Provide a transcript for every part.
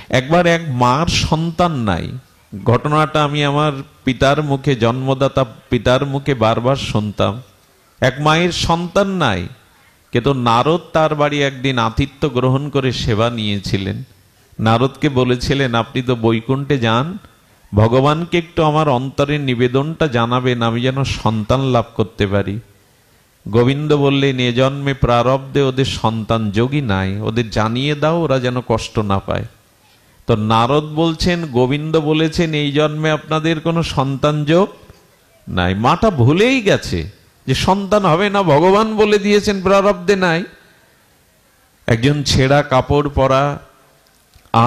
একবার এক মার সন্তান নাই, ঘটনাটা আমি আমার পিতার মুখে, জন্মদাতা পিতার মুখে বারবার শুনতাম। এক মায়ের সন্তান নাই, কিন্তু নারদ তার বাড়ি একদিন আতিথ্য গ্রহণ করে সেবা নিয়েছিলেন। নারদকে বলেছিলেন, আপনি তো বৈকুণ্ঠে যান, ভগবানকে একটু আমার অন্তরের নিবেদনটা জানাবেন, আমি যেন সন্তান লাভ করতে পারি। গোবিন্দ বললেন, এ জন্মে প্রারব্ধে ওদের সন্তান যোগী নাই, ওদের জানিয়ে দাও, ওরা যেন কষ্ট না পায়। তো নারদ বলছেন, গোবিন্দ বলেছেন এই জন্মে আপনাদের কোনো সন্তান যোগ নাই। মাটা ভুলেই গেছে যে সন্তান হবে না, ভগবান বলে দিয়েছেন প্রারব্ধে নাই। একজন ছেঁড়া কাপড় পরা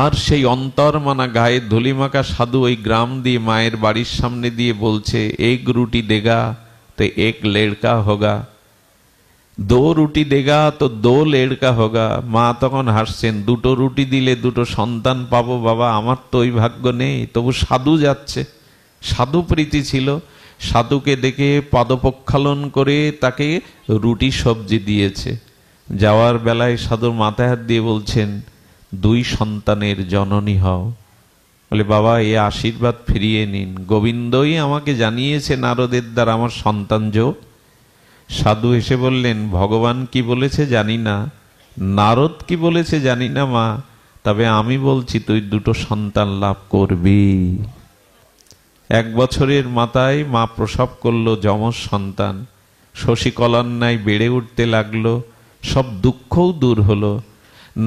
আর সেই অন্তরমানা গায়ে ধুলিমাখা সাধু ওই গ্রাম দিয়ে মায়ের বাড়ির সামনে দিয়ে বলছে, এক রুটি দেগা তো এক লেড়কা হোগা, দো রুটি দেগা তো দো লেড়কা হোগা। মা তখন হাসছেন, দুটো রুটি দিলে দুটো সন্তান পাবো বাবা, আমার তো ওই ভাগ্য নেই। তবু সাধু যাচ্ছে, সাধু প্রীতি ছিল, সাধুকে দেখে পাদপ্রক্ষালন করে তাকে রুটি সবজি দিয়েছে। যাওয়ার বেলায় সাধুর মাথায় হাত দিয়ে বলছেন, দুই সন্তানের জননী হও। বলে, বাবা এ আশীর্বাদ ফিরিয়ে নিন, গোবিন্দই আমাকে জানিয়েছে নারদের দ্বারা আমার সন্তান যোগ। সাধু এসে বললেন, ভগবান কি বলেছে জানি না, নারদ কি বলেছে জানি না মা, তবে আমি বলছি তুই দুটো সন্তান লাভ করবি। 1 বছরের মাথায় মা প্রসব করলো যমজ সন্তান, শশীকলান্নায় বেড়ে উঠতে লাগলো, সব দুঃখও দূর হলো।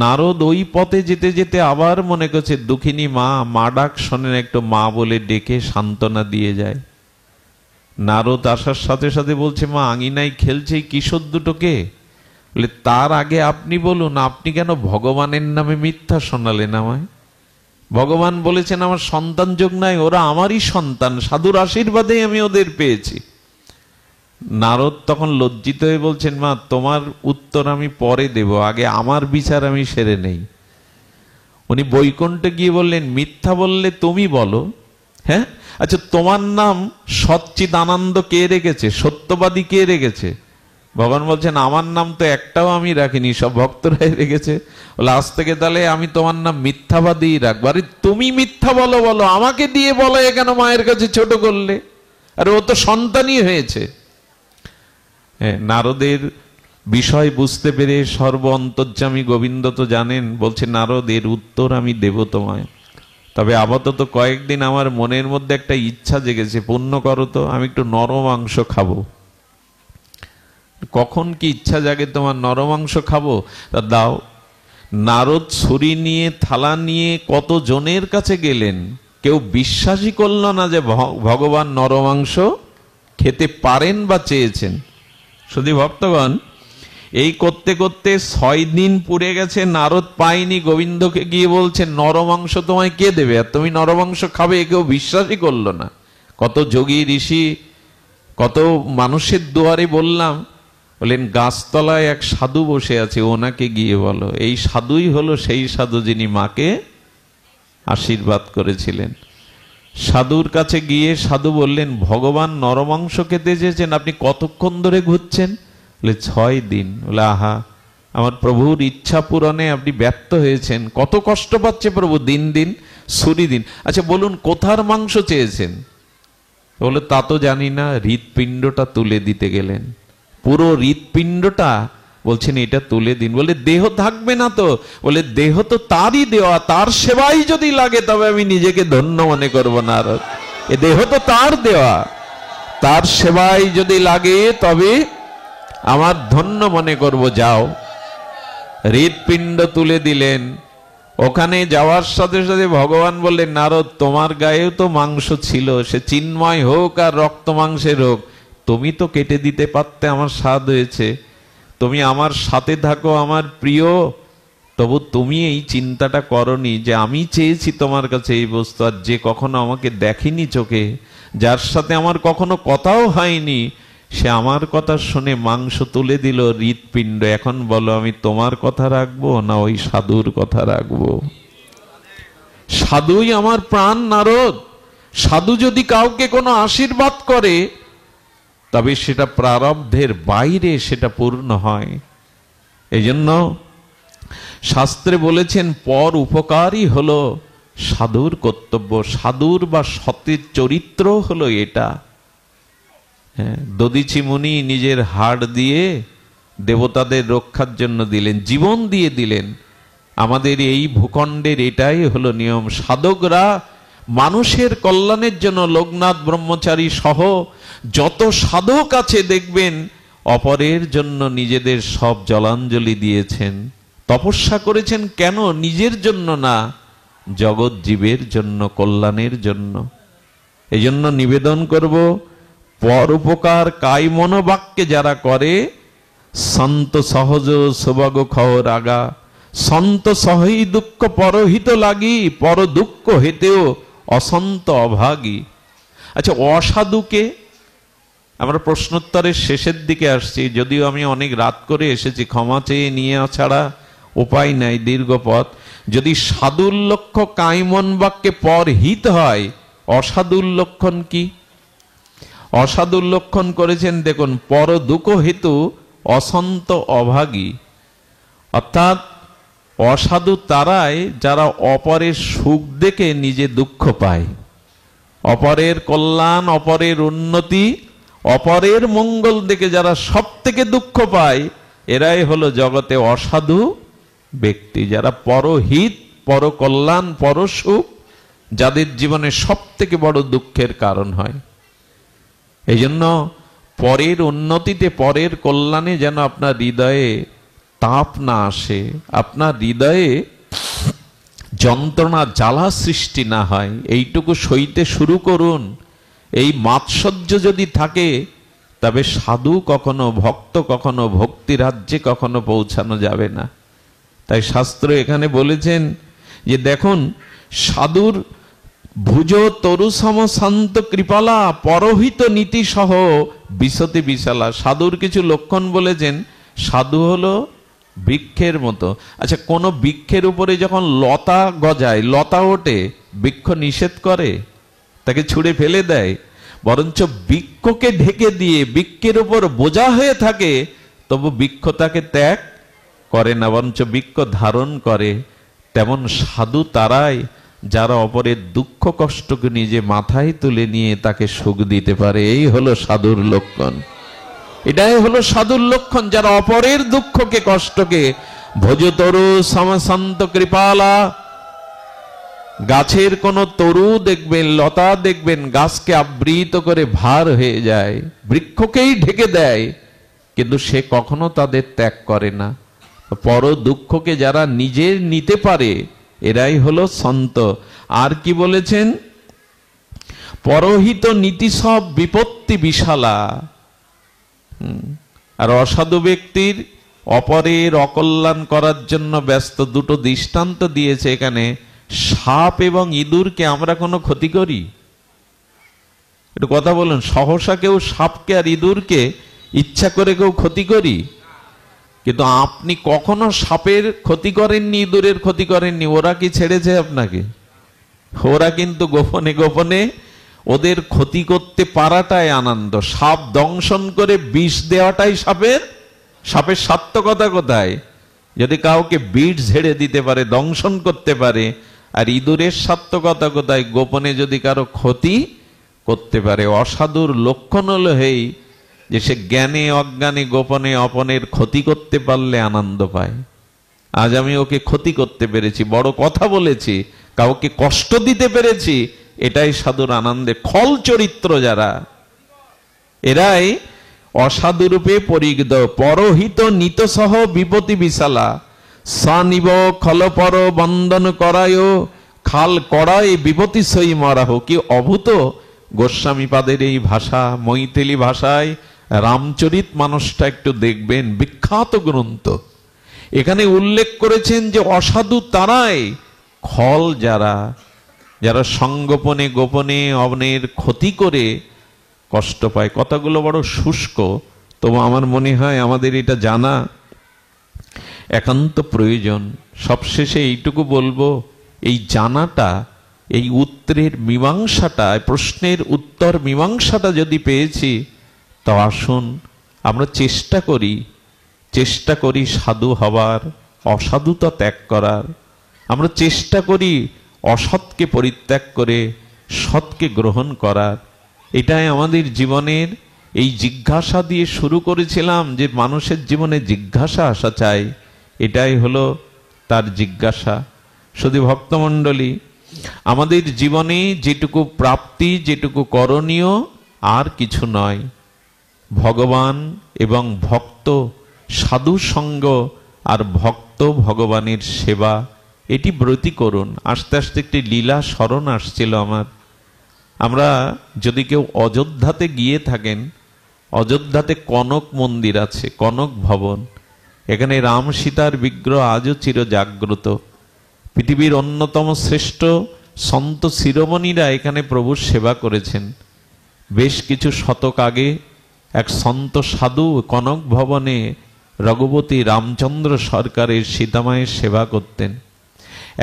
নারদ ওই পথে যেতে যেতে আবার মনে করছে, দুঃখিনী মা, মা ডাক শোনেন, একটু মা বলে ডেকে সান্ত্বনা দিয়ে যায়। নারদ আসার সাথে সাথে বলছে, মা আঙিনায় খেলছে কিশোর দুটোকে। বলে, তার আগে আপনি বলুন, আপনি কেন ভগবানের নামে মিথ্যা শোনালেন আমায়? ভগবান বলেছেন আমার সন্তান যোগ নাই, ওরা আমারই সন্তান, সাধুর আশীর্বাদেই আমি ওদের পেয়েছি। নারদ তখন লজ্জিত হয়ে বলছেন, মা তোমার উত্তর আমি পরে দেব, আগে আমার বিচার আমি সেরে নেই। উনি বৈকুণ্ঠে গিয়ে বললেন, মিথ্যা বললে তুমি বলো। হ্যাঁ, আচ্ছা তোমার নাম সচ্চিদানন্দ কে রেখেছে, সত্যবাদী কে রেখেছে? ভগবান বলছেন, আমার নাম তো একটাও আমি রাখিনি, সব ভক্তরাই রেখেছে। বলে, আজ থেকে তাহলে আমি তোমার নাম মিথ্যাবাদী রাখবো। আরে তুমি মিথ্যা বলো, বলো আমাকে দিয়ে বলো, কেন মায়ের কাছে ছোট করলে? আরে ও তো সন্তানই হয়েছে। নারদের বিষয় বুঝতে পেরে সর্ব অন্তর্যামী গোবিন্দ তো জানেন, বলছে, নারদ এর উত্তর আমি দেব তোমায়, তবে আপাতত কয়েকদিন আমার মনের মধ্যে একটা ইচ্ছা জেগেছে, পূর্ণ করো তো, আমি একটু নরম মাংস খাবো। কখন কি ইচ্ছা জাগে তোমার নরম মাংস খাবো? তা দাও। নারদ ছুরি নিয়ে থালা নিয়ে কত জনের কাছে গেলেন, কেউ বিশ্বাসই করল না যে ভগবান নরমাংস খেতে পারেন বা চেয়েছেন। শুধু ভক্তগণ, এই করতে করতে 6 দিন পুড়ে গেছে, নারদ পায়নি। গোবিন্দকে গিয়ে বলছে, নরমাংস তোমায় কে দেবে, আর তুমি নরমাংস খাবে? কেউ বিশ্বাসই করলো না। কত যোগী ঋষি, কত মানুষের দুয়ারে বললাম। বললেন, গাছতলায় এক সাধু বসে আছে, ওনাকে গিয়ে বলো। এই সাধুই হলো সেই সাধু যিনি মাকে আশীর্বাদ করেছিলেন। সাধুর কাছে গিয়ে সাধু বললেন, ভগবান নরমাংস খেতে চেয়েছেন, আপনি কতক্ষণ ধরে ঘুরছেন? বলে, 6 দিন। বলে, আহা, আমার প্রভুর ইচ্ছা পূরণে আপনি ব্যর্থ হয়েছেন। কত কষ্ট পাচ্ছে প্রভু দিন দিন, ছুরি দিন। আচ্ছা বলুন, কোথার মাংস চেয়েছেন? বলে, তা তো জানি না। হৃৎপিণ্ডটা তুলে দিতে গেলেন, পুরো হৃৎপিণ্ডটা বলছেন এটা তুলে দিন। বলে, দেহ থাকবে না তো? বলে, দেহ তো তারই দেওয়া, তার সেবাই যদি লাগে তবে আমি নিজেকে ধন্য মনে করবো না। আর এ দেহ তো তার দেওয়া, তার সেবাই যদি লাগে তবে আমার ধন্য মনে করব। যাও। হৃৎপিণ্ড তুলে দিলেন। ওখানে যাওয়ার সাথে সাথে ভগবান বললেন, নারদ তোমার গায়েও তো মাংস ছিল, সে চিন্ময় হোক আর রক্ত মাংসের হোক, তুমি তো কেটে দিতে পারতে, আমার স্বাদ হয়েছে। তুমি আমার সাথে থাকো, আমার প্রিয়, তবু তুমি এই চিন্তাটা করনি যে আমি চেয়েছি তোমার কাছে এই বস্তু, আর যে কখনো আমাকে দেখেনি চোখে, যার সাথে আমার কখনো কথাও হয়নি, সে আমার কথা শুনে মাংস তুলে দিল, হৃৎপিণ্ড। এখন বলো, আমি তোমার কথা রাখবো না ওই সাধুর কথা রাখবো? সাধুই আমার প্রাণ নারদ। সাধু যদি কাউকে কোনো আশীর্বাদ করে তবে সেটা প্রারব্ধের বাইরে সেটা পূর্ণ হয়। এই জন্য শাস্ত্রে বলেছেন, পর উপকারই হলো সাধুর কর্তব্য। সাধুর বা সতের চরিত্র হলো এটা। হ্যাঁ, দধিচি মুনি নিজের হাড় দিয়ে দেবতাদের রক্ষার জন্য দিলেন, জীবন দিয়ে দিলেন। আমাদের এই ভূখণ্ডের এটাই হলো নিয়ম। সাধকরা মানুষের কল্যাণের জন্য, লোকনাথ ব্রহ্মচারী সহ যত সাধক আছে দেখবেন অপরের জন্য নিজেদের সব জলাঞ্জলি দিয়েছেন, তপস্যা করেছেন। কেন? নিজের জন্য না, জগৎ জীবের জন্য, কল্যাণের জন্য। এই জন্য নিবেদন করব, পর উপকার কায় মনোবাক্যে যারা করে, সন্ত সহজ সৌভাগ্য খর আগা, সন্ত সহই দুঃখ পরহিত লাগি, পর দুঃখ হেতেও অসন্ত অভাগী। আচ্ছা, অসাধুকে আমরা প্রশ্নোত্তরের শেষের দিকে আসছি, যদিও আমি অনেক রাত করে এসেছি, ক্ষমা চেয়ে নিয়ে ছাড়া উপায় নাই, দীর্ঘ পথ। যদি সাধুর লক্ষ্য কায়মন বাক্যে পরহিত হয়, অসাধুর লক্ষণ কি? অসাধুর লক্ষণ করেছেন দেখুন, পর দুঃখ হেতু অসন্ত অভাগী। অর্থাৎ অসাধু তারাই যারা অপরের সুখ দেখে নিজে দুঃখ পায়, অপরের কল্যাণ, অপরের উন্নতি, অপরের মঙ্গল দেখে যারা সব থেকে দুঃখ পায়, এরাই হলো জগতে অসাধু ব্যক্তি। যারা পরহিত, পরকল্যাণ, পরসুখ, যাদের জীবনে সব থেকে বড় দুঃখের কারণ হয়। এই জন্য পরের উন্নতিতে, পরের কল্যাণে যেন আপনার হৃদয়ে তাপ না আসে, আপনার হৃদয়ে যন্ত্রণা, জ্বালা সৃষ্টি না হয়, এইটুকু সইতে শুরু করুন। এই মাৎসর্য যদি থাকে, তবে সাধু কখনো, ভক্ত কখনো, ভক্তি রাজ্যে কখনো পৌঁছানো যাবে না। তাই শাস্ত্র এখানে বলেছেন যে দেখুন, সাধুর ভুজ তরু সম শান্ত কৃপালা, পরহিত নীতি সহ বিশতি বিশালা। সাধুর কিছু লক্ষণ বলেছেন। সাধু হলো বৃক্ষের মতো। আচ্ছা, কোন বৃক্ষের উপরে যখন লতা গজায়, লতা ওঠে, বৃক্ষ নিষেধ করে? তাকে ছুঁড়ে ফেলে দেয়? বরঞ্চ বৃক্ষকে ঢেকে দিয়ে বৃক্ষের উপর বোঝা হয়ে থাকে, তবু বৃক্ষ তাকে ত্যাগ করে না, বরঞ্চ বৃক্ষ ধারণ করে। তেমন সাধু তারাই যারা অপরের দুঃখ কষ্টকে নিজে মাথায় তুলে নিয়ে তাকে সুখ দিতে পারে। এই হলো সাধুর লক্ষণ। এটাই হলো সাধুর লক্ষণ, যারা অপরের দুঃখকে, কষ্টকে ভোজতরু সমশান্ত কৃপালা। গাছের কোন তরু দেখবেন, লতা দেখবেন, গাছকে আবৃত করে ভার হয়ে যায়, বৃক্ষকেই ঢেকে দেয়, কিন্তু সে কখনো তাদের ত্যাগ করে না। পর দুঃখকে যারা নিজের নিতে পারে, এরাই হলো সন্ত। আর কি বলেছেন? পরহিত নীতি সব বিপত্তি বিশালা। আর অসাধু ব্যক্তির অপরের অকল্যাণ করার জন্য ব্যস্ত। দুটো দৃষ্টান্ত দিয়েছে এখানে। সাপ এবং ইঁদুরকে আমরা কোনো ক্ষতি করি? একটু কথা বলুন। সহসা কেউ সাপকে আর ইঁদুরকে ইচ্ছা করে কেউ ক্ষতি করি? কিন্তু আপনি কখনো সাপের ক্ষতি করেননি, ইঁদুরের ক্ষতি করেননি। ওরা কি ছেড়েছে আপনাকে? ওরা কিন্তু গোপনে গোপনে ওদের ক্ষতি করতে পারাটাই আনন্দ। সাপ দংশন করে বিষ দেওয়াটাই সাপের সার্থকতা কোথায়? যদি কাউকে বিষ ঝেড়ে দিতে পারে, দংশন করতে পারে। আর ইঁদুরের সার্থকতা কোথায়? গোপনে যদি কারো ক্ষতি করতে পারে। অসাধুর লক্ষণ হলো এই যে সে জ্ঞানে অজ্ঞানে গোপনে অপনের ক্ষতি করতে পারলে আনন্দ পায়। আজ আমি ওকে ক্ষতি করতে পেরেছি, বড় কথা বলেছি, কাউকে কষ্ট দিতে পেরেছি, এটাই সাধুর আনন্দে। খল চরিত্র যারা, এরাই অসাধুরূপে পরিগৃত। পরহিত নিত সহ বিপত্তি বিশালা, সানিব খলপর বন্দন করায়, খাল করায় বিপত্তি সই মরাহ। কি অভূত গোস্বামী পাদের এই ভাষা, মৈথিলি ভাষায় রামচরিত মানুষটা একটু দেখবেন, বিখ্যাত গ্রন্থ। এখানে উল্লেখ করেছেন যে অসাধু তারাই, খল যারা, যারা সংগোপনে গোপনে অন্যের ক্ষতি করে কষ্ট পায়। কথাগুলো বড় শুষ্ক, তবু আমার মনে হয় আমাদের এটা জানা একান্ত প্রয়োজন। সবশেষে এইটুকু বলবো, এই জানাটা, এই উত্তরের মীমাংসাটা, প্রশ্নের উত্তর মীমাংসাটা যদি পেয়েছি, তো আসুন আমরা চেষ্টা করি সাধু হবার, অসাধুতা ত্যাগ করার। আমরা চেষ্টা করি অসৎকে পরিত্যাগ করে সৎকে গ্রহণ করার। এটাই আমাদের জীবনের এই জিজ্ঞাসা দিয়ে শুরু করেছিলাম যে মানুষের জীবনে জিজ্ঞাসা আসা চাই, এটাই হলো তার জিজ্ঞাসা। শুধু ভক্তমণ্ডলী, আমাদের জীবনে যেটুকু প্রাপ্তি, যেটুকু করণীয়, আর কিছু নয়। ভগবান এবং ভক্ত, সাধু সঙ্গ আর ভক্ত ভগবানের সেবা, এটি ব্রতী করুন। আস্তে আস্তে একটি লীলা স্মরণ আসছিল আমার। আমরা যদি কেউ অযোধ্যাতে গিয়ে থাকেন, অযোধ্যাতে কনক মন্দির আছে, কনক ভবন। এখানে রাম সীতার বিগ্রহ আজও চির জাগ্রত। পৃথিবীর অন্যতম শ্রেষ্ঠ সন্ত শিরোমণিরা এখানে প্রভুর সেবা করেছেন। বেশ কিছু শতক আগে এক সন্ত সাধু কনক ভবনে রঘুপতি রামচন্দ্র সরকারের সীতামায়ের সেবা করতেন।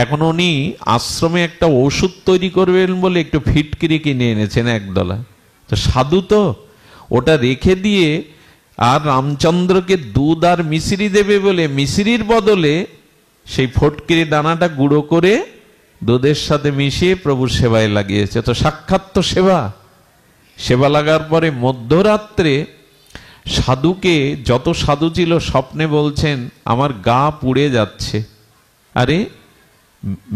এখন উনি আশ্রমে একটা ওষুধ তৈরি করবেন বলে একটু ফিটকিরি কিনে এনেছেন একদলা। তো সাধু তো ওটা রেখে দিয়ে আর রামচন্দ্রকে দুধ আর মিশ্রি দেবে বলে মিশ্রির বদলে সেই ফটকিরি দানাটা গুঁড়ো করে দুধের সাথে মিশিয়ে প্রভুর সেবায় লাগিয়েছে। তো সাক্ষাৎ তো সেবা। সেবা লাগার পরে মধ্যরাত্রে সাধুকে, যত সাধু ছিল, স্বপ্নে বলছেন আমার গা পুড়ে যাচ্ছে। আরে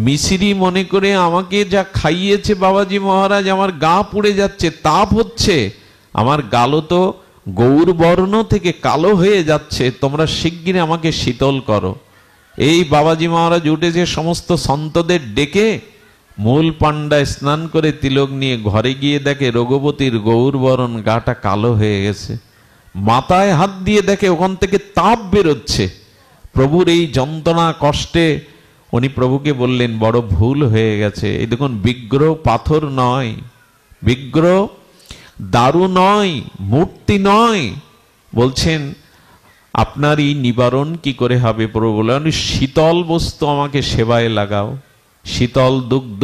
মিশ্রি মনে করে আমাকে যা খাইয়েছে বাবাজি মহারাজ, আমার গা পুড়ে যাচ্ছে, তাপ হচ্ছে, আমার গালও তো গৌর বর্ণ থেকে কালো হয়ে যাচ্ছে, তোমরা শিগগির আমাকে শীতল করো। এই বাবাজি মহারাজ উঠেছে, সমস্ত সন্তদের ডেকে মূল পাণ্ডায় স্নান করে তিলক নিয়ে ঘরে গিয়ে দেখে রঘুপতির গৌর বরণ, গাটা কালো হয়ে গেছে। মাথায় হাত দিয়ে দেখে ওখান থেকে তাপ বেরোচ্ছে। প্রভুর এই যন্ত্রণা কষ্টে উনি প্রভুকে বললেন বড় ভুল হয়ে গেছে। এই দেখুন, বিগ্রহ পাথর নয়, বিগ্রহ দারু নয়, মূর্তি নয়। বলছেন আপনার এই নিবারণ কি করে হবে? প্রভু বললেন শীতল বস্তু আমাকে সেবায় লাগাও, শীতল দুগ্ধ,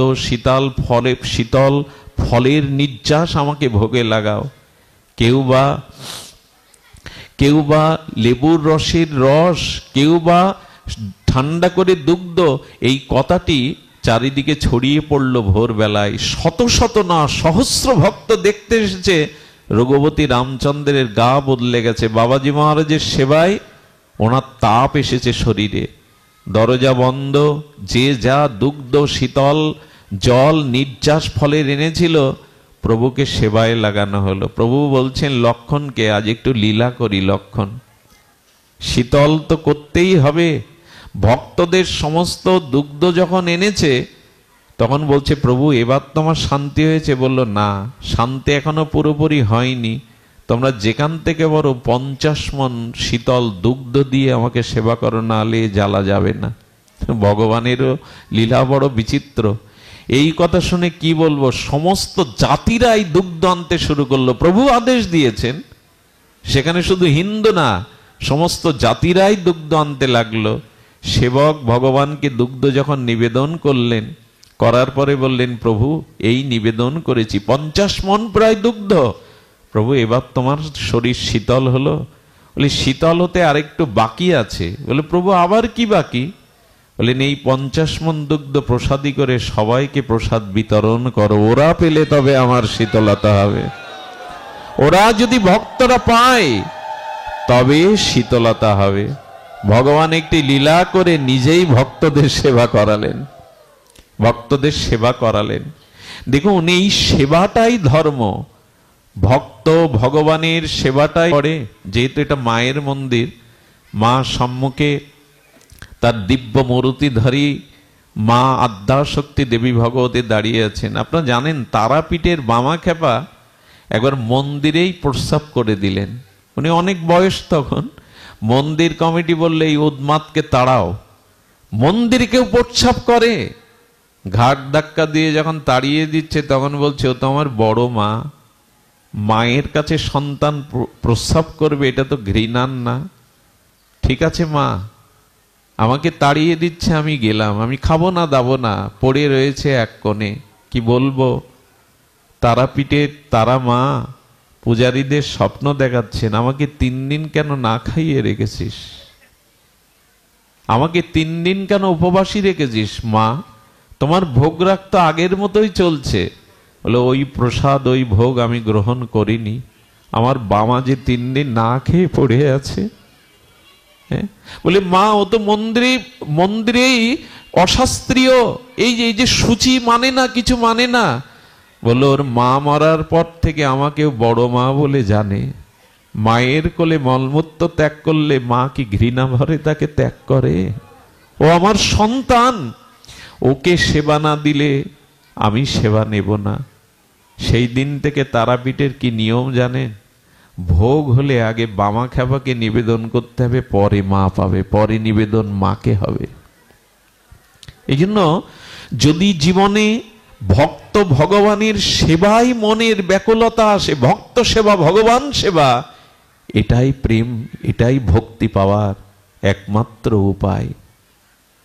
শীতল ফলের নির্যাস আমাকে ভোগে লাগাও। কেউ বা লেবুর রসের রস, কেউ বা ঠান্ডা করে দুগ্ধ। এই কথাটি চারিদিকে ছড়িয়ে পড়ল ভোরবেলায়। শত শত না সহস্র ভক্ত দেখতে এসেছে রঘুপতি রামচন্দ্রের গা বদলে গেছে। বাবাজি মহারাজের সেবায় ওনার তাপ এসেছে শরীরে। দরজা বন্ধ, যে যা দুগ্ধ, শীতল জল, নির্যাস ফলের এনেছিল প্রভুকে সেবায় লাগানো হলো। প্রভু বলছেন লক্ষণকে আজ একটু লীলা করি। লক্ষণ শীতল তো করতেই হবে। ভক্তদের সমস্ত দুগ্ধ যখন এনেছে তখন বলছে প্রভু এবার তোমার শান্তি হয়েছে? বলল না, শান্তি এখনো পুরোপুরি হয়নি। তোমরা যেখান থেকে বড় 50 মণ শীতল দুগ্ধ দিয়ে আমাকে সেবা করো, না হলে জ্বালা যাবে না। ভগবানেরও লীলা বড় বিচিত্র। এই কথা শুনে কি বলবো, সমস্ত জাতিরাই দুগ্ধ আনতে শুরু করলো। প্রভু আদেশ দিয়েছেন, সেখানে শুধু হিন্দু না, সমস্ত জাতিরাই দুগ্ধ আনতে লাগলো। সেবক ভগবানকে দুগ্ধ যখন নিবেদন করলেন, করার পরে বললেন প্রভু এই নিবেদন করেছি 50 মণ প্রায় দুগ্ধ। প্রভু এবার তোমার শরীর শীতল হলো? বলে শীতল হতে আরেকটু বাকি আছে। বলে প্রভু আবার কি বাকি? বলেন এই 50 মণ দুগ্ধ প্রসাদী করে সবাইকে প্রসাদ বিতরণ করো, ওরা পেলে তবে আমার শীতলতা হবে। ওরা যদি ভক্তরা পায় তবে শীতলতা হবে। ভগবান একটি লীলা করে নিজেই ভক্তদের সেবা করালেন, ভক্তদের সেবা করালেন। দেখুন এই সেবাটাই ধর্ম। ভক্ত ভগবানের সেবাটাই করে। যেহেতু এটা মায়ের মন্দির, মা সম্মুখে তার দিব্য মূর্তিধারী মা আদ্যাশক্তি দেবী ভগবতী দাঁড়িয়ে আছেন। আপনারা জানেন তারাপীঠের বামা খেপা একবার মন্দিরেই প্রস্রাব করে দিলেন। উনি অনেক বয়স তখন। মন্দির কমিটি বললে এই উন্মাদকে তাড়াও। মন্দিরে কেউ প্রস্রাব করে? ঘাট ধাক্কা দিয়ে যখন তাড়িয়ে দিচ্ছে তখন বলছে ও তো আমার বড় মা, মায়ের কাছে সন্তান প্রস্রাব করবে, এটা তো ঘৃণার না? ঠিক আছে মা, আমাকে তাড়িয়ে দিচ্ছে, আমি গেলাম, আমি খাবো না দাবো না, পড়ে রয়েছে এক কোণে। কি বলবো? তারাপীঠের তারা মা পূজারীদের স্বপ্ন দেখাচ্ছেন, আমাকে 3 দিন কেন না খাইয়ে রেখেছিস? আমাকে 3 দিন কেন উপবাসী রেখেছিস? মা তোমার ভোগ রাগ তো আগের মতোই চলছে। বলে ওই প্রসাদ ওই ভোগ আমি গ্রহণ করিনি, আমার বাবা যে 3 দিন না খেয়ে পড়ে আছে। বলে মা ও তো মন্দিরেই অশাস্ত্রীয়, এই যে সূচি মানে না, কিছু মানে না। বললো ওর মা মরার পর থেকে আমাকে বড় মা বলে জানে। মায়ের কোলে মলমূত্র ত্যাগ করলে মা কি ঘৃণা ভরে তাকে ত্যাগ করে? ও আমার সন্তান, ওকে সেবা না দিলে আমি সেবা নেব না। সেই দিন থেকে তারাপীঠের কি নিয়ম জানেন? ভোগ হলে আগে বামা খেপাকে নিবেদন করতে হবে, পরে মা পাবে, পরে নিবেদন মাকে হবে। এই জন্য যদি জীবনে ভক্ত ভগবানের সেবাই মনের ব্যাকুলতা আসে, ভক্ত সেবা ভগবান সেবা, এটাই প্রেম, এটাই ভক্তি পাওয়ার একমাত্র উপায়।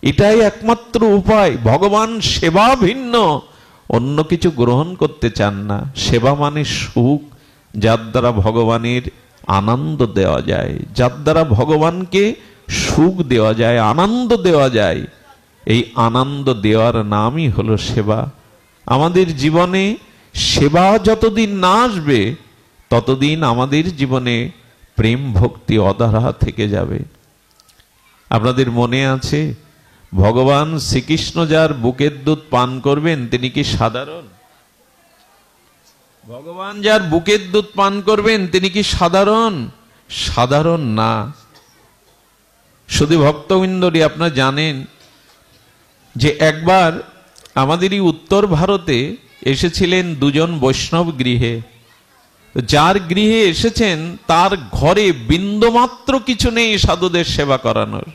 এটাই একমাত্র উপায়। ভগবান সেবা ভিন্ন অন্য কিছু গ্রহণ করতে চান না। সেবা মানে সুখ, যার দ্বারা ভগবানের আনন্দ দেওয়া যায়, যার দ্বারা ভগবানকে সুখ দেওয়া যায়, আনন্দ দেওয়া যায়। এই আনন্দ দেওয়ার নামই হলো সেবা। আমাদের জীবনে সেবা যতদিন না আসবে ততদিন আমাদের জীবনে প্রেম ভক্তি অধারা থেকে যাবে। আপনাদের মনে আছে ভগবান শ্রীকৃষ্ণ যার বুকের দুধ পান করবেন তিনি কি সাধারণ? ভগবান যার বুকের দুধ পান করবেন তিনি কি সাধারণ? সাধারণ না। শুধু ভক্তবৃন্দরই আপনারা জানেন যে একবার আমাদেরই উত্তর ভারতে এসেছিলেন 2 জন বৈষ্ণব গৃহে। যার গৃহে এসেছেন তার ঘরে বিন্দুমাত্র কিছু নেই সাধুদের সেবা করানোর।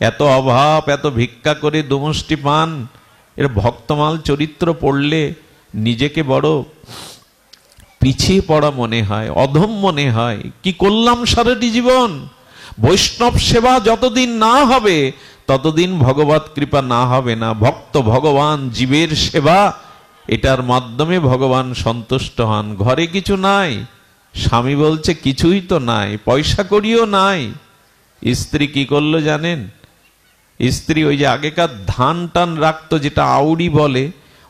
এত অভাব, এত ভিক্ষা করে দুমুষ্টি পান। এর ভক্তমাল চরিত্র পড়লে নিজেকে বড় পিছিয়ে পড়া মনে হয়, অধম মনে হয়। কি করলাম সারাটি জীবন? বৈষ্ণব সেবা যতদিন না হবে ততদিন ভগবত কৃপা না হবে না। ভক্ত ভগবান জীবের সেবা, এটার মাধ্যমে ভগবান সন্তুষ্ট হন। ঘরে কিছু নাই, স্বামী বলছে কিছুই তো নাই, পয়সা করিও নাই। স্ত্রী কি করলো জানেন? স্ত্রী ওই যে আগেকার ধান টান রাখতো, যেটা আউড়ি বলে,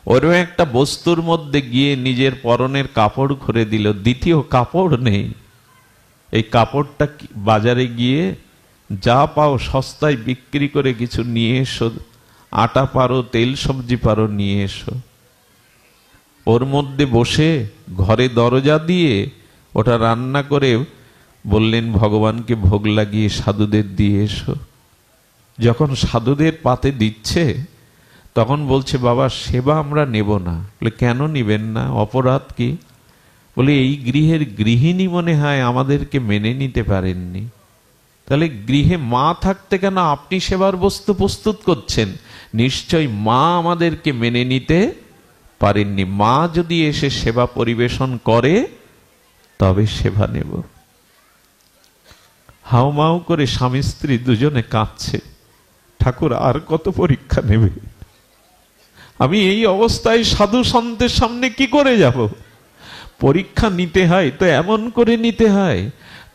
ওরও একটা বস্তুর মধ্যে গিয়ে নিজের পরনের কাপড় খুলে দিল। দ্বিতীয় কাপড় নেই। এই কাপড়টা বাজারে গিয়ে যা পাও সস্তায় বিক্রি করে কিছু নিয়ে এসো, আটা পারো, তেল সবজি পারো, নিয়ে এসো। ওর মধ্যে বসে ঘরে দরজা দিয়ে ওটা রান্না করে বললেন বললেন ভোগ লাগিয়ে সাধুদের দিয়ে এসো। যখন সাধুদের পাতে দিচ্ছে তখন বলছে বাবা সেবা আমরা নেব না। বলে কেন নিবেন না? অপরাধ কি? বলে এই গৃহের গৃহিণী মনে হয় আমাদেরকে মেনে নিতে পারেননি। তাহলে গৃহে মা থাকতে কেন আপনি সেবার বস্তু প্রস্তুত করছেন? নিশ্চয় মা আমাদেরকে মেনে নিতে পারেননি। মা যদি এসে সেবা পরিবেশন করে তবে সেবা নেব। হাউমাউ করে স্বামী স্ত্রী দুজনে কাঁদছে, ঠাকুর আর কত পরীক্ষা নেবে? আমি এই অবস্থায় সাধু সন্তের সামনে কি করে যাব? পরীক্ষা নিতে হয় তো এমন করে নিতে হয়।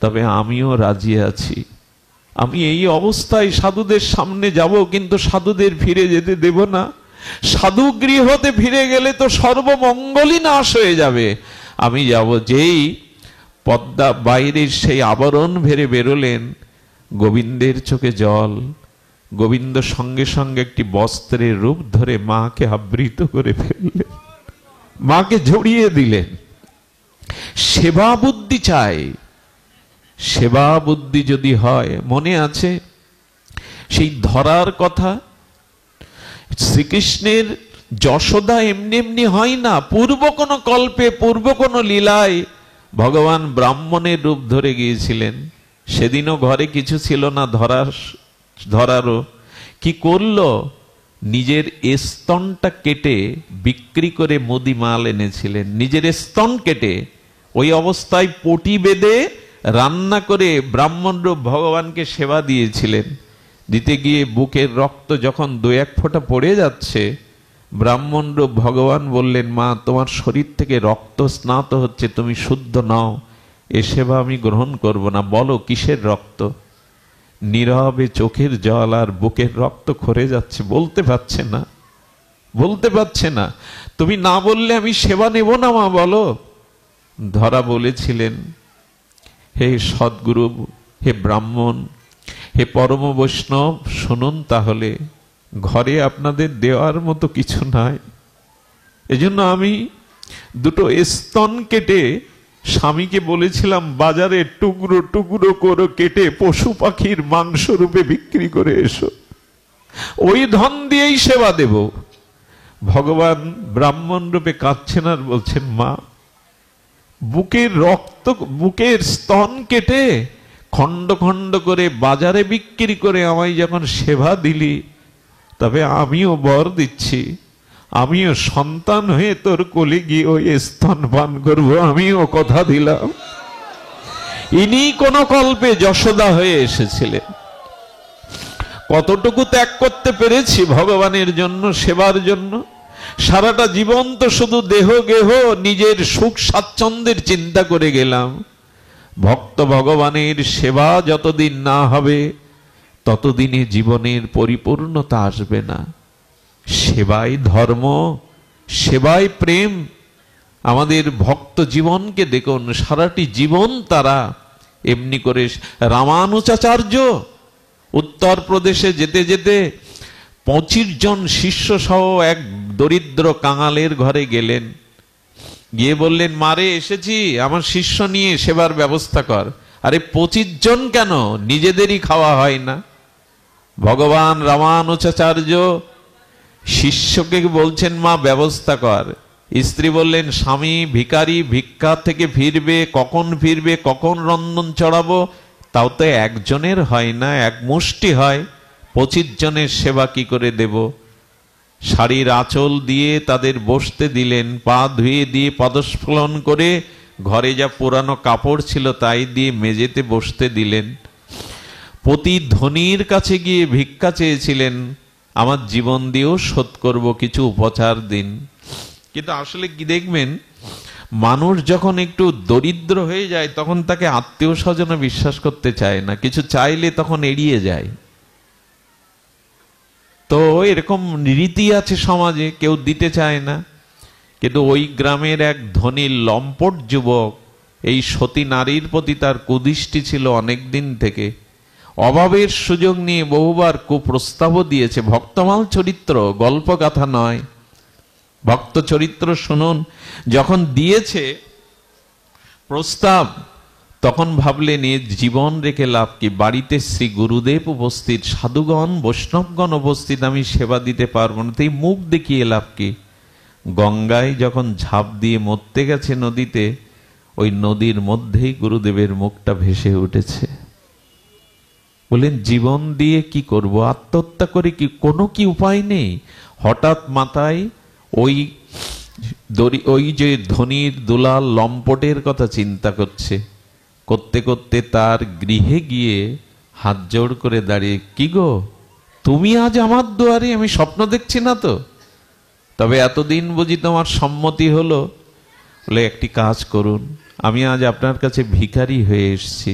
তবে আমিও রাজি আছি। আমি এই অবস্থায় সাধুদের সামনে যাব, কিন্তু সাধুদের ফিরে যেতে দেব না। সাধু গৃহতে ফিরে গেলে তো সর্বমঙ্গলই নাশ হয়ে যাবে। আমি যাব। যেই পদ্মা বাইরের সেই আবরণ ভেরে বেরোলেন, গোবিন্দের চোখে জল। গোবিন্দ সঙ্গে সঙ্গে একটি বস্ত্রের রূপ ধরে মাকে আবৃত করে ফেললেন, মাকে জড়িয়ে দিলেন। সেবা বুদ্ধি চাই। সেবা বুদ্ধি যদি হয়, মনে আছে সেই ধরার কথা? শ্রীকৃষ্ণের যশোদা এমনি এমনি হয় না। পূর্ব কোনো কল্পে, পূর্ব কোনো লীলায় ভগবান ব্রাহ্মণের রূপ ধরে গিয়েছিলেন। সেদিনও ঘরে কিছু ছিল না ধরারও। কি করলো? নিজের স্তনটা কেটে বিক্রি করে মুদি মাল এনেছিলেন। নিজের স্তন কেটে ওই অবস্থায় পটি বেঁধে রান্না করে ব্রাহ্মণ রূপ ভগবানকে সেবা দিয়েছিলেন। দিতে গিয়ে বুকের রক্ত যখন 2-1 ফোঁটা পড়ে যাচ্ছে, ব্রাহ্মণ রূপ ভগবান বললেন, মা তোমার শরীর থেকে রক্ত স্নাত হচ্ছে, তুমি শুদ্ধ নও, এ সেবা আমি গ্রহণ করব না। বলো কিসের রক্ত? নীরবে চোখের জল আর বুকের রক্ত খরে যাচ্ছে, বলতে পারছে না। বলতে পারছে না। তুমি না বললে আমি সেবা নেব না মা, বলো। ধরা বলেছিলেন, হে সদ্গুরু, হে ব্রাহ্মণ, হে পরম বৈষ্ণব, শুনুন তাহলে, ঘরে আপনাদের দেওয়ার মতো কিছু নাই। এজন্য আমি দুটো স্তন কেটে স্বামীকে বলেছিলাম, বাজারে টুকরো টুকরো করে কেটে পশু পাখির মাংস রূপে বিক্রি করে এসো, ওই ধন দিয়েই সেবা দেব। ভগবান ব্রাহ্মণ রূপে কাঁদছেন আর বলছেন, মা, বুকের রক্ত, বুকের স্তন কেটে খণ্ড খণ্ড করে বাজারে বিক্রি করে আমায় যখন সেবা দিলি, তবে আমিও বর দিচ্ছি, আমিও সন্তান হয়ে তোর কোলে গিয়ে ওই স্তন পান করবো, আমিও কথা দিলাম। ইনি কোন কল্পে যশোদা হয়ে এসেছিলেন। কতটুকু ত্যাগ করতে পেরেছি ভগবানের জন্য, সেবার জন্য। সারাটা জীবন তো শুধু দেহ গেহ নিজের সুখ স্বাচ্ছন্দ্যের চিন্তা করে গেলাম। ভক্ত ভগবানের সেবা যতদিন না হবে, ততদিনে জীবনের পরিপূর্ণতা আসবে না। সেবাই ধর্ম, সেবাই প্রেম। আমাদের ভক্ত জীবনকে দেখুন, সারাটি জীবন তারা এমনি করে। রামানুজাচার্য উত্তরপ্রদেশে যেতে যেতে 25 জন শিষ্য সহ এক দরিদ্র কাঙালের ঘরে গেলেন। গিয়ে বললেন, মারে এসেছি, আমার শিষ্য নিয়ে সেবার ব্যবস্থা কর। আরে 25 জন কেন, নিজেদেরই খাওয়া হয় না। ভগবান রামানুজাচার্য শিষ্যকে বলছেন, মা ব্যবস্থা কর। স্ত্রী বললেন, স্বামী ভিখারি, ভিক্ষা থেকে ফিরবে, কখন রন্ধন চড়াবো, তাও তো একজনের হয় না, এক মুষ্টি হয়, 25 জনের সেবা কি করে দেব। শাড়ির আঁচল দিয়ে তাদের বসতে দিলেন, পা ধুয়ে দিয়ে পদস্খলন করে ঘরে যা পুরানো কাপড় ছিল তাই দিয়ে মেঝেতে বসতে দিলেন। প্রতি ধনীর কাছে গিয়ে ভিক্ষা চেয়েছিলেন, আমার জীবন দিয়েও শোধ করব, কিছু উপচার দিন। কিন্তু আসলে কি দেখবেন, মানুষ যখন একটু দরিদ্র হয়ে যায় তখন তাকে আত্মীয় স্বজন বিশ্বাস করতে চায় না, কিছু চাইলে তখন এড়িয়ে যায়। তো এরকম রীতি আছে সমাজে, কেউ দিতে চায় না। কিন্তু ওই গ্রামের এক ধনী লম্পট যুবক, এই সতী নারীর প্রতি তার কুদৃষ্টি ছিল অনেক দিন থেকে। অভাবের সুযোগ নিয়ে বহুবার কুপ্রস্তাবও দিয়েছে। ভক্তমাল চরিত্র, গল্পগাথা নয়, ভক্ত চরিত্র শুনুন। যখন দিয়েছে প্রস্তাব, তখন ভাবলেন এ জীবন রেখে লাভ কি, বাড়িতে শ্রী গুরুদেব উপস্থিত, সাধুগণ বৈষ্ণবগণ উপস্থিত, আমি সেবা দিতে পারবো না, তাই মুখ দেখিয়ে লাভ কি। গঙ্গায় যখন ঝাঁপ দিয়ে মরতে গেছে নদীতে, ওই নদীর মধ্যেই গুরুদেবের মুখটা ভেসে উঠেছে। বলেন, জীবন দিয়ে কি করব, আত্মহত্যা করে কি কোনো কি উপায় নেই। হঠাৎ মাথায় ওই যে ধনীর দুলাল লম্পটের কথা চিন্তা করতে করতে তার গৃহে গিয়ে হাত জোড় করে দাঁড়িয়ে, কি গো, তুমি আজ আমার দুয়ারে, আমি স্বপ্ন দেখছি না তো? তবে এতদিন বুঝি তোমার সম্মতি হলো? বলে, একটি কাজ করুন, আমি আজ আপনার কাছে ভিখারি হয়ে এসেছি,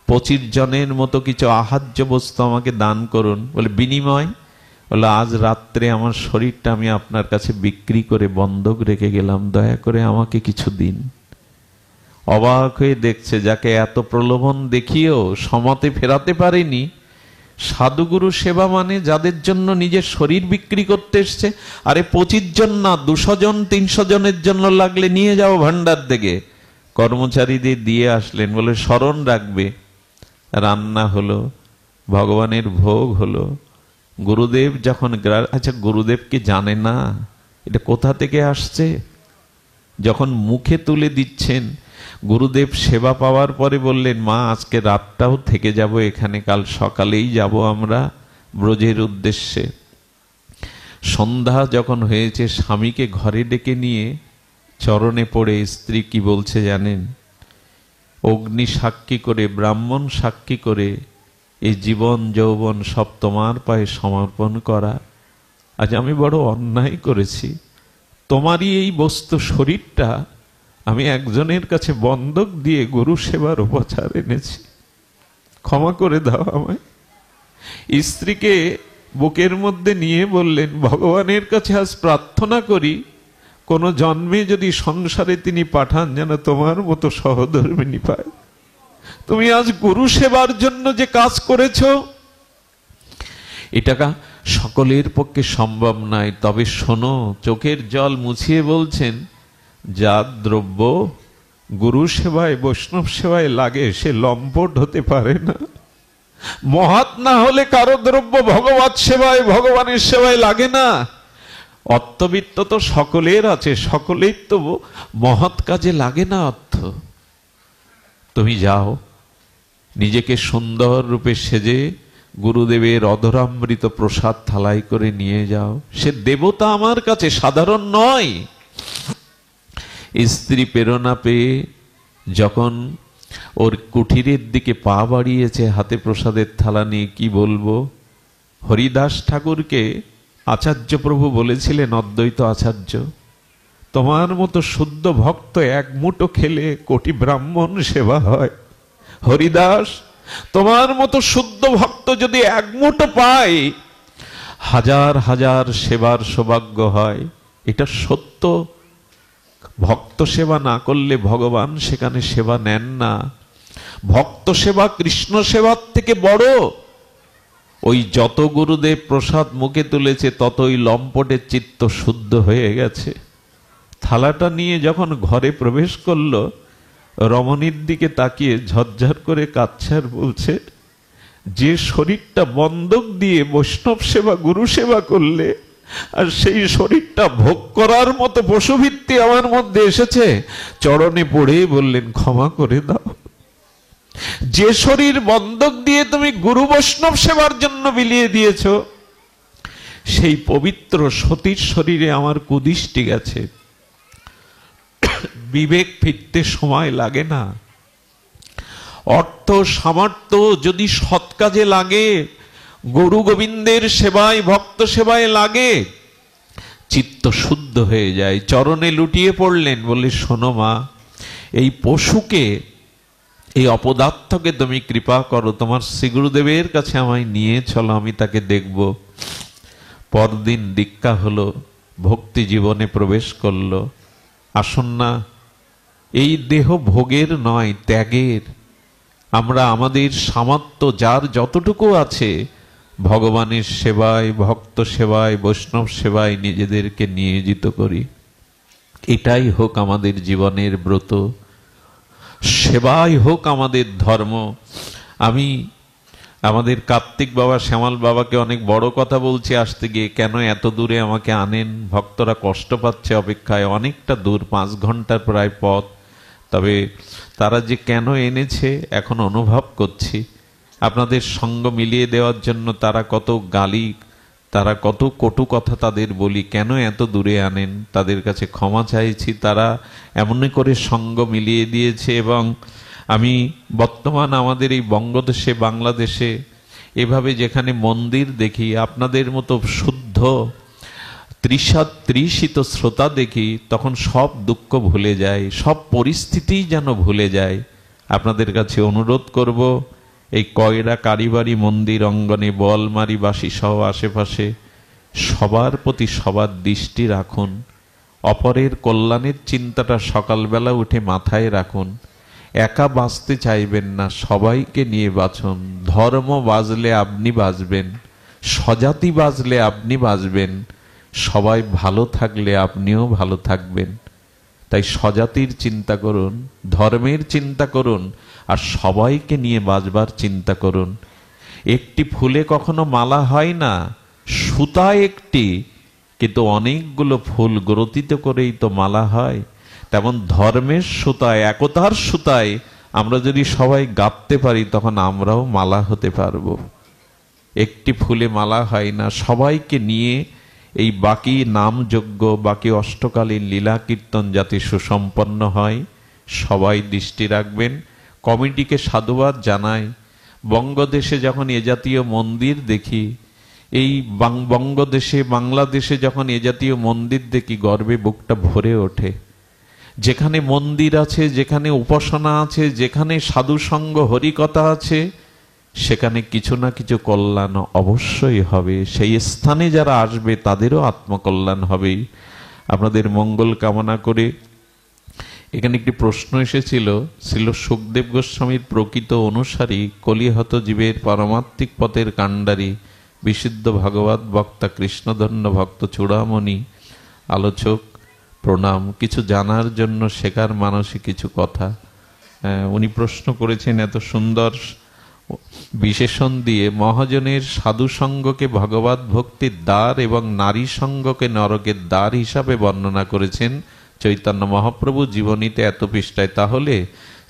25 জনের মতো কিছু আহার্য বস্তু আমাকে দান করুন। বলে, বিনিময়? বলে, আজ রাত্রে আমার শরীরটা আমি আপনার কাছে বিক্রি করে বন্ধক রেখে গেলাম, দয়া করে আমাকে কিছু দিন। অবাক হয়ে দেখছে, যাকে এত প্রলোভন দেখিয়েও সমতে ফেরাতে পারেনি। সাধুগুরু সেবা মানে যাদের জন্য নিজের শরীর বিক্রি করতে এসছে। আরে 25 জন না, 200 জন 300 জনের জন্য লাগলে নিয়ে যাও ভান্ডার থেকে। কর্মচারীদের দিয়ে আসলেন, বলে স্মরণ রাখবে। রান্না হলো, ভগবানের ভোগ হলো। গুরুদেব যখন, আচ্ছা গুরুদেব কি জানে না এটা কোথা থেকে আসছে? যখন মুখে তুলে দিচ্ছেন, গুরুদেব সেবা পাওয়ার পরে বললেন, মা আজকে রাতটাও থেকে যাব এখানে, কাল সকালেই যাব আমরা ব্রজের উদ্দেশ্যে। সন্ধ্যা যখন হয়েছে, স্বামীকে ঘরে ডেকে নিয়ে চরণে পড়ে স্ত্রী কি বলছে জানেন? অগ্নি সাক্ষী করে, ব্রাহ্মণ সাক্ষী করে, এই জীবন যৌবন সব তোমার পায়ে সমর্পণ করা। আজ আমি বড় অন্যায় করেছি, তোমারই এই বস্তু শরীরটা আমি একজনের কাছে বন্ধক দিয়ে গুরু সেবার উপচার এনেছি, ক্ষমা করে দাও আমায়। স্ত্রীকে বুকের মধ্যে নিয়ে বললেন, ভগবানের কাছে আজ প্রার্থনা করি কোন জন্মে যদি সংসারে তিনি পাঠান যেন তোমার মতো সহধর্মিণী পায়। তুমি আজ গুরু সেবার জন্য যে কাজ করেছো এটা সকলের পক্ষে সম্ভব নয়। তবে শোনো, চোখের জল মুছিয়ে বলছেন, যা দ্রব্য গুরু সেবায় বৈষ্ণব সেবায় লাগে সে লম্পট হতে পারে না। মহৎ না হলে কারো দ্রব্য ভগবত সেবায় ভগবানের সেবায় লাগে না। অর্থবিত্ত তো সকলের আছে, সকলেই তো মহৎ কাজে লাগে না অর্থ। তুমি যাও, নিজেকে সুন্দর রূপে সেজে গুরুদেবের অধরামৃত প্রসাদ থালাই করে নিয়ে যাও। সে দেবতা আমার কাছে, সাধারণ নয়। স্ত্রী প্রেরণা পেয়ে যখন ওর কুঠিরের দিকে পা বাড়িয়েছে হাতে প্রসাদের থালা নিয়ে, কি বলবো, হরিদাস ঠাকুরকে আচার্য প্রভু বলেছিলেন, অদ্বৈত আচার্য, তোমার মতো শুদ্ধ ভক্ত এক মুঠো খেলে কোটি ব্রাহ্মণ সেবা হয়। হরিদাস, তোমার মতো শুদ্ধ ভক্ত যদি এক মুঠো পায় হাজার হাজার সেবার সৌভাগ্য হয়। এটা সত্য। ভক্ত সেবা না করলে ভগবান সেখানে সেবা নেন না। ভক্ত সেবা কৃষ্ণ সেবার থেকে বড়। ওই যত গুরুদেব প্রসাদ মুখে তুলেছে ততই লম্পটের চিত্ত শুদ্ধ হয়ে গেছে। থালাটা নিয়ে যখন ঘরে প্রবেশ করলো, রমণীর দিকে তাকিয়ে ঝরঝর করে কাঁদছে আর বলছে, যে শরীরটা বন্ধক দিয়ে বৈষ্ণব সেবা গুরু সেবা করলে, আর সেই শরীরটা ভোগ করার মতো পশুভিত্তি আমার মধ্যে এসেছে। চরণে পড়ে বললেন, ক্ষমা করে দাও। যে শরীর বন্ধক দিয়ে তুমি গুরু বৈষ্ণব সেবার জন্য বিলিয়ে দিয়েছ, সেই পবিত্র সতীর শরীরে আমার কুদৃষ্টি গেছে। বিবেক ফিরতে সময় লাগে না। অর্থ সামর্থ্য যদি সৎ কাজে লাগে, গুরু গোবিন্দের সেবায় ভক্ত সেবায় লাগে, চিত্ত শুদ্ধ হয়ে যায়। চরণে লুটিয়ে পড়লেন, বলে, শোনো মা, এই পশুকে, এই অপদার্থকে তুমি কৃপা করো, তোমার শ্রীগুরুদেবের কাছে আমায় নিয়ে চলো, আমি তাকে দেখব। পরদিন দীক্ষা হলো, ভক্তি জীবনে প্রবেশ করলো। আসুন না, এই দেহ ভোগের নয়, ত্যাগের। আমরা আমাদের সামর্থ্য যার যতটুকু আছে ভগবানের সেবায় ভক্ত সেবায় বৈষ্ণব সেবায় নিজেদেরকে নিয়োজিত করি। এটাই হোক আমাদের জীবনের ব্রত, সেবাই হোক আমাদের ধর্ম। আমি আমাদের কার্তিক বাবা, শ্যামল বাবাকে অনেক বড় কথা বলছি আসতে গিয়ে, কেন এত দূরে আমাকে আনেন, ভক্তরা কষ্ট পাচ্ছে অপেক্ষায়, অনেকটা দূর, 5 ঘন্টার প্রায় পথ। তবে তারা যে কেন এনেছে এখন অনুভব করছি। আপনাদের সঙ্গ মিলিয়ে দেওয়ার জন্য তারা কত গালি, তারা কত কটু কথা তাদের বলি, কেন এত দূরে আনেন, তাদের কাছে ক্ষমা চাইছি। তারা এমনি করে সঙ্গ মিলিয়ে দিয়েছে। এবং আমি বর্তমান আমাদের এই বঙ্গদেশে, বাংলাদেশে এভাবে যেখানে মন্দির দেখি, আপনাদের মতো শুদ্ধ তৃষিত শ্রোতা দেখি, তখন সব দুঃখ ভুলে যায়, সব পরিস্থিতি যেন ভুলে যায়। আপনাদের কাছে অনুরোধ করব, এই কয়রা কালীবাড়ি মন্দির অঙ্গনে, বলমারি বাসী সহ আশেপাশে সবার প্রতি সবার দৃষ্টি রাখুন। অপরের কল্যাণের চিন্তাটা সকালবেলা উঠে মাথায় রাখুন। একা বাঁচতে চাইবেন না, সবাইকে নিয়ে বাঁচুন। ধর্ম বাজলে আপনি বাঁচবেন, স্বজাতি বাজলে আপনি বাঁচবেন, সবাই ভালো থাকলে আপনিও ভালো থাকবেন। তাই স্বজাতির চিন্তা করুন, ধর্মের চিন্তা করুন, আর সবাইকে নিয়ে বাঁচবার চিন্তা করুন। একটি ফুলে কখনো মালা হয় না, সুতা একটি, কিন্তু অনেকগুলো ফুল গ্রথিত করেই তো মালা হয়। তেমন ধর্মের সুতায়, একতার সুতায় আমরা যদি সবাই গাঁথতে পারি, তখন আমরাও মালা হতে পারবো। একটি ফুলে মালা হয় না, সবাইকে নিয়ে এই বাকি নামযজ্ঞ, বাকি অষ্টকালীন লীলা কীর্তন যাতে সুসম্পন্ন হয়, সবাই দৃষ্টি রাখবেন। কমিটিকে সাধুবাদ জানাই। বঙ্গদেশে যখন এ জাতীয় মন্দির দেখি, এই বঙ্গদেশে, বাংলাদেশে যখন এ জাতীয় মন্দির দেখি, গর্বে বুকটা ভরে ওঠে। যেখানে মন্দির আছে, যেখানে উপাসনা আছে, যেখানে সাধুসঙ্গ হরিকথা আছে, সেখানে কিছু না কিছু কল্যাণ অবশ্যই হবে। সেই স্থানে যারা আসবে তাদেরও আত্মকল্যাণ হবে। আপনাদের মঙ্গল কামনা করে এখানে একটি প্রশ্ন এসেছিল, ছিল সুখদেব গোস্বামীর প্রকৃত অনুসারী, কলিহত জীবের পারমাত্মিক পথের কাণ্ডারী, বিশুদ্ধ ভাগবত বক্তা কৃষ্ণধন্য ভক্ত চূড়ামণি আলোচক প্রণাম। কিছু জানার জন্য শেখার মানসে কিছু কথা। উনি প্রশ্ন করেছেন এত সুন্দর বিশেষণ দিয়ে, মহাজনের সাধু সঙ্গকে ভগবত ভক্তির দ্বার এবং নারী সঙ্গকে নরকের দ্বার হিসাবে বর্ণনা করেছেন চৈতন্য মহাপ্রভু জীবনীতে এত পৃষ্ঠায়। তাহলে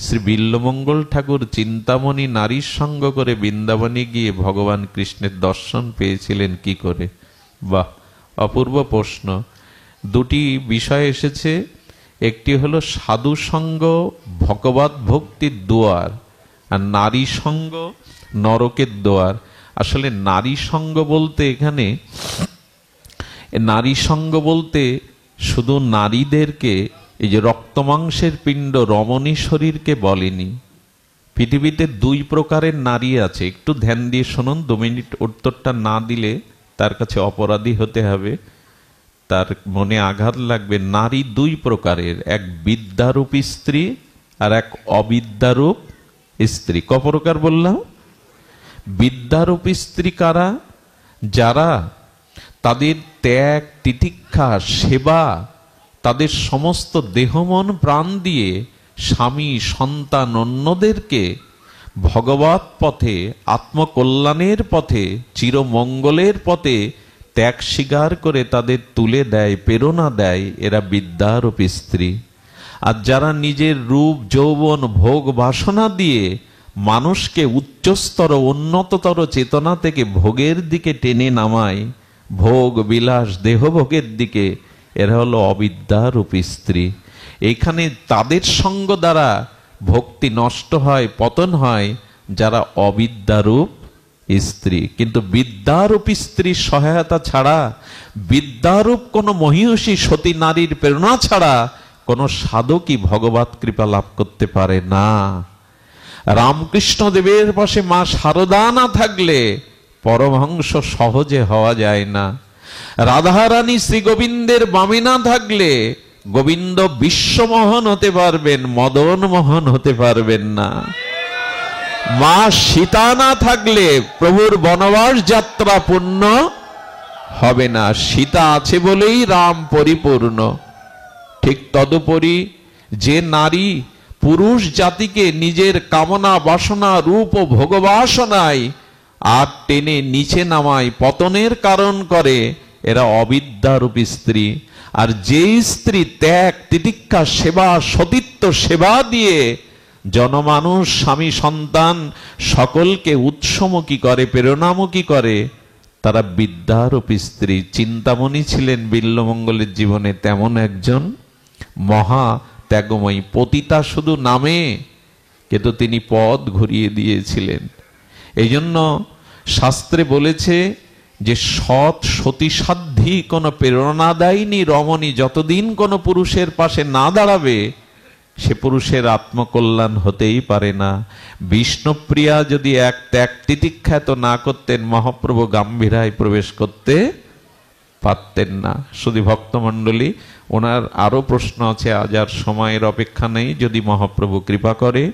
শ্রী বিল্বমঙ্গল ঠাকুর চিন্তামণি নারীর সঙ্গ করে বৃন্দাবনে গিয়ে ভগবান কৃষ্ণের দর্শন পেয়েছিলেন কি করে? বাহ, অপূর্ব প্রশ্ন। দুটি বিষয় এসেছে, একটি হলো সাধু সঙ্গ ভগবত ভক্তির দুয়ার, আর নারী সঙ্গ নরকের দুয়ার। আসলে নারী সঙ্গ বলতে এখানে নারী সঙ্গ বলতে শুধু নারীদেরকে, এই যে রক্তমাংসের পিণ্ড রমণী শরীরকে বলেনি। পৃথিবীতে দুই প্রকারের নারী আছে, একটু ধ্যান দিয়ে শুনুন। 2 মিনিট উত্তরটা না দিলে তার কাছে অপরাধী হতে হবে, তার মনে আঘাত লাগবে। নারী দুই প্রকারের, এক বিদ্যারূপ স্ত্রী আর এক অবিদ্যারূপ স্ত্রী। ক প্রকার বললাম? বিদ্যারূপ স্ত্রী কারা? যারা তাদের ত্যাগ তিতিক্ষা সেবা, তাদের সমস্ত দেহমন প্রাণ দিয়ে স্বামী সন্তান অন্যদেরকে ভগবত পথে, আত্মকল্যাণের পথে, চিরমঙ্গলের পথে ত্যাগ স্বীকার করে তাদের তুলে দেয়, প্রেরণা দেয়, এরা বিদ্যারূপ স্ত্রী। আর যারা নিজের রূপ যৌবন ভোগ বাসনা দিয়ে মানুষকে উচ্চস্তর উন্নততর চেতনা থেকে ভোগের দিকে টেনে নামায়, ভোগ বিলাস দেহভোগের দিকে, এরা হলো অবিদ্যারূপ স্ত্রী। এইখানে তাদের সঙ্গ দ্বারা ভক্তি নষ্ট হয়, পতন হয়, যারা অবিদ্যারূপ স্ত্রী। কিন্তু বিদ্যারূপ স্ত্রীর সহায়তা ছাড়া, বিদ্যারূপ কোন মহিষী সতী নারীর প্রেরণা ছাড়া কোন সাধকই ভগবত কৃপা লাভ করতে পারে না। রামকৃষ্ণ দেবের পাশে মা শারদা না থাকলে পরমহংস সহজে হওয়া যায় না। রাধারানী শ্রী গোবিন্দের বামে না থাকলে গোবিন্দ বিশ্বমোহন হতে পারবেন, মদন মোহন হতে পারবেন না। মা সীতা না থাকলে প্রভুর বনবাস যাত্রা পূর্ণ হবে না। সীতা আছে বলেই রাম পরিপূর্ণ। ঠিক তদুপরি যে নারী পুরুষ জাতিকে নিজের কামনা বাসনা রূপ ও ভোগবাসনায় আর টেনে নিচে নামায়, পতনের কারণ করে, এরা অবিদ্যারূপ স্ত্রী। আর যে স্ত্রী ত্যাগ তিতিক্ষা সেবা সতীত্ব সেবা দিয়ে জনমানুষ স্বামী সন্তান সকলকে উৎসমুখী করে, প্রেরণামুখী করে, তারা বিদ্যারূপ স্ত্রী। চিন্তামণি ছিলেন বিল্বমঙ্গলের জীবনে তেমন একজন মহা ত্যাগময়ী। পতিতা শুধু নামে, কিন্তু তিনি পথ ঘুরিয়ে দিয়েছিলেন। এই জন্য শাস্ত্রে বলেছে যে সৎ সতীসাধ্যী কোনো প্রেরণা দেয়নি রমণী, যতদিন কোনো পুরুষের পাশে না দাঁড়াবে সে পুরুষের আত্মকল্যাণ হতেই পারে না। বিষ্ণুপ্রিয়া যদি এক ত্যাগ তিতিক্ষা তো না করতেন, মহাপ্রভু গাম্ভীরায় প্রবেশ করতে পারতেন না। শুধু ভক্তমণ্ডলী, ওনার আরো প্রশ্ন আছে, আজ আর সময়ের অপেক্ষা নেই। যদি মহাপ্রভু কৃপা করে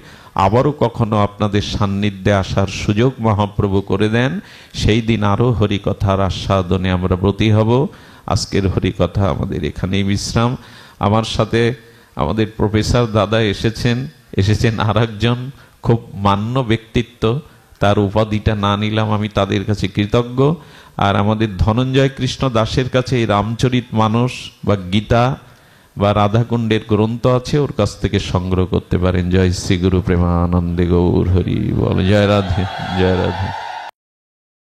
আবারও কখনো আপনাদের সান্নিধ্যে আসার সুযোগ মহাপ্রভু করে দেন, সেই দিন আরো হরিকথার আস্বাদনে আমরা ব্রতী হব। আজকের হরিকথা আমাদের এখানেই বিশ্রাম। আমার সাথে আমাদের প্রফেসর দাদা এসেছেন আর একজন খুব মান্য ব্যক্তিত্ব, তার উপাধিটা না নিলাম, আমি তাদের কাছে কৃতজ্ঞ। আর আমাদের ধনঞ্জয় কৃষ্ণ দাসের কাছে এই রামচরিত মানস বা গীতা বা রাধাকুণ্ডের গ্রন্থ আছে, ওর কাছ থেকে সংগ্রহ করতে পারেন। জয় শ্রী গুরু প্রেমানন্দে গৌর হরি বল। জয় রাধে, জয় রাধে।